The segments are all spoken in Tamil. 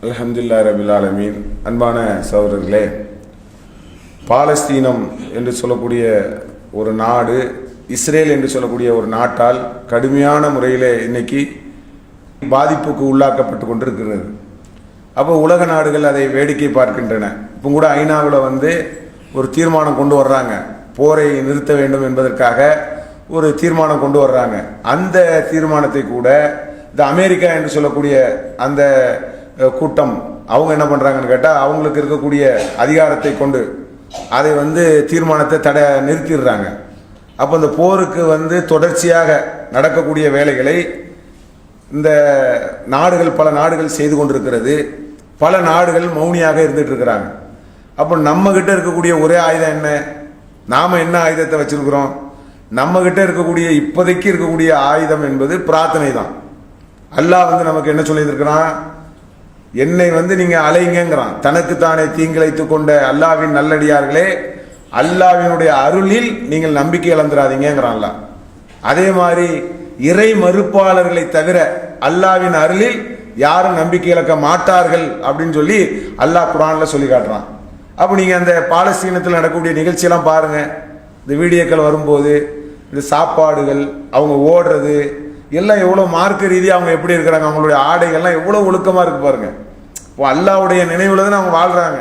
அல்ஹம்துலில்லாஹி ரபில் ஆலமீன். அன்பான சகோதரர்களே, பாலஸ்தீனம் என்று சொல்லக்கூடிய ஒரு நாடு, இஸ்ரேல் என்று சொல்லக்கூடிய ஒரு நாட்டால் கடுமையான முறையில் இன்னைக்கு பாதிப்புக்கு உள்ளாக்கப்பட்டு கொண்டிருக்கிறது. அப்போ உலக நாடுகள் அதை வேடிக்கை பார்க்கின்றன. இப்போ கூட ஐநாவில் ஒரு தீர்மானம் கொண்டு வர்றாங்க, போரை நிறுத்த வேண்டும் என்பதற்காக ஒரு தீர்மானம் கொண்டு வர்றாங்க. அந்த தீர்மானத்தை கூட இந்த அமெரிக்கா என்று சொல்லக்கூடிய அந்த கூட்டம் அவங்க என்ன பண்றாங்கன்னு கேட்டால், அவங்களுக்கு இருக்கக்கூடிய அதிகாரத்தை கொண்டு அதை தீர்மானத்தை நிறுத்திடுறாங்க. அப்போ இந்த போருக்கு தொடர்ச்சியாக நடக்கக்கூடிய வேலைகளை இந்த நாடுகள், பல நாடுகள் செய்து கொண்டிருக்கிறது. பல நாடுகள் மௌனியாக இருந்துட்டு இருக்கிறாங்க. அப்போ நம்ம கிட்ட இருக்கக்கூடிய ஒரே ஆயுதம் என்ன? நாம என்ன ஆயுதத்தை வச்சிருக்கிறோம்? நம்ம கிட்ட இருக்கக்கூடிய இப்போதைக்கு இருக்கக்கூடிய ஆயுதம் என்பது பிரார்த்தனை தான். அல்லாஹ் நமக்கு என்ன சொல்லியிருக்கிறான்? என்னை நீங்க அலைங்கிறான். தனக்கு தானே தீங்கிழைத்து கொண்ட அல்லாஹ்வின் நல்லடியார்களே, அல்லாஹ்வினுடைய அருளில் நீங்கள் நம்பிக்கை இழந்துடாதீங்கிறான் அல்லாஹ். அதே மாதிரி இறை மறுப்பாளர்களை தவிர அல்லாஹ்வின் அருளில் யாரும் நம்பிக்கை இழக்க மாட்டார்கள் அப்படின்னு சொல்லி அல்லாஹ் குர்ஆன்ல சொல்லி காட்டுறான். அப்போ நீங்க அந்த பாலஸ்தீனத்தில் நடக்கக்கூடிய நிகழ்ச்சியெல்லாம் பாருங்க. இந்த வீடியோக்கள் வரும்போது இந்த சாப்பாடுகள், அவங்க ஓடுறது எல்லாம் எவ்வளோ மார்க்க ரீதியாக அவங்க எப்படி இருக்கிறாங்க, அவங்களுடைய ஆடைகள்லாம் எவ்வளோ ஒழுக்கமாக இருக்கு பாருங்க. இப்போ அல்லாஹ்வுடைய நினைவில் தான் அவங்க வாழ்றாங்க.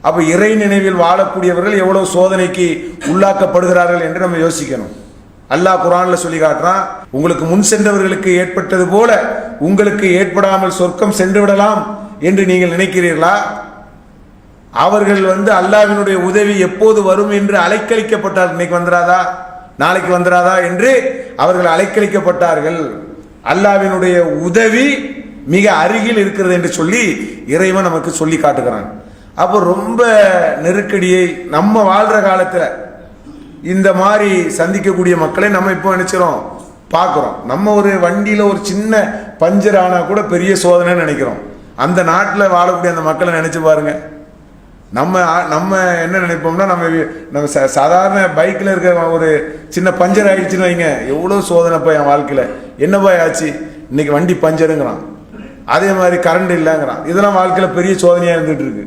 அப்போ இறை நினைவில் வாழக்கூடியவர்கள் எவ்வளோ சோதனைக்கு உள்ளாக்கப்படுகிறார்கள் என்று நம்ம யோசிக்கணும். அல்லாஹ் குர்ஆன்ல சொல்லி காட்டுறான், உங்களுக்கு முன் சென்றவர்களுக்கு ஏற்பட்டது போல உங்களுக்கு ஏற்படாமல் சொர்க்கம் சென்று விடலாம் என்று நீங்கள் நினைக்கிறீர்களா? அவர்கள் அல்லாஹ்வினுடைய உதவி எப்போது வரும் என்று அலைக்கழிக்கப்பட்டார். இன்னைக்கு வந்துராதா, நாளைக்கு வந்துராதா என்று அவர்கள் அலைக்கழிக்கப்பட்டார்கள். அல்லாஹ்வினுடைய உதவி மிக அருகில் இருக்கிறது என்று சொல்லி இறைவன் நமக்கு சொல்லி காட்டுகிறான். அப்போ ரொம்ப நெருக்கடியை நம்ம வாழ்ற காலத்துல இந்த மாதிரி சந்திக்கக்கூடிய மக்களை நம்ம இப்போ நினைச்சிரோம், பார்க்குறோம். நம்ம ஒரு வண்டியில ஒரு சின்ன பஞ்சர் ஆனா கூட பெரிய சோதனைன்னு நினைக்கிறோம். அந்த நாட்டில் வாழக்கூடிய அந்த மக்களை நினைச்சு பாருங்க. நம்ம என்ன நினைப்போம்னா, நம்ம சாதாரண பைக்கில் இருக்க ஒரு சின்ன பஞ்சர் ஆயிடுச்சுன்னு வைங்க, எவ்வளோ சோதனைப்பா என் வாழ்க்கையில், என்னப்பா ஆச்சு, இன்னைக்கு வண்டி பஞ்சருங்கிறான். அதே மாதிரி கரண்ட் இல்லைங்கிறான். இதெல்லாம் வாழ்க்கையில் பெரிய சோதனையாக இருந்துட்டு இருக்கு.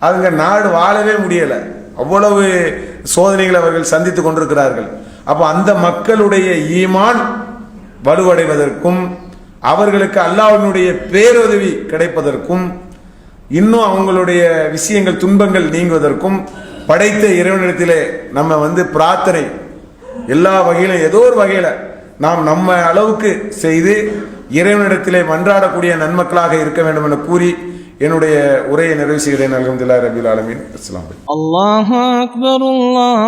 அதுங்க நாடு வாழவே முடியலை, அவ்வளவு சோதனைகளை அவர்கள் சந்தித்து கொண்டிருக்கிறார்கள். அப்போ அந்த மக்களுடைய ஈமான் வலுவடைவதற்கும் அவர்களுக்கு அல்லாஹ்வினுடைய பேருதவி கிடைப்பதற்கும் இன்னும் அவங்களுடைய விஷயங்கள், துன்பங்கள் நீங்குவதற்கும் படைத்த இறைவனிடத்திலே நம்ம பிரார்த்தனை எல்லா வகையிலும் ஏதோ ஒரு வகையில நாம் நம்ம அளவுக்கு செய்து இறைவனிடத்திலே மன்றாடக்கூடிய நன்மக்களாக இருக்க வேண்டும் என கூறி என்னுடைய உரையை நிறைவு செய்கிறேன். அல்ஹம்துலில்லாஹி ரபில் ஆலமீன். அஸ்ஸலாமு அலைக்கும். அல்லாஹு அக்பர். அல்லாஹ்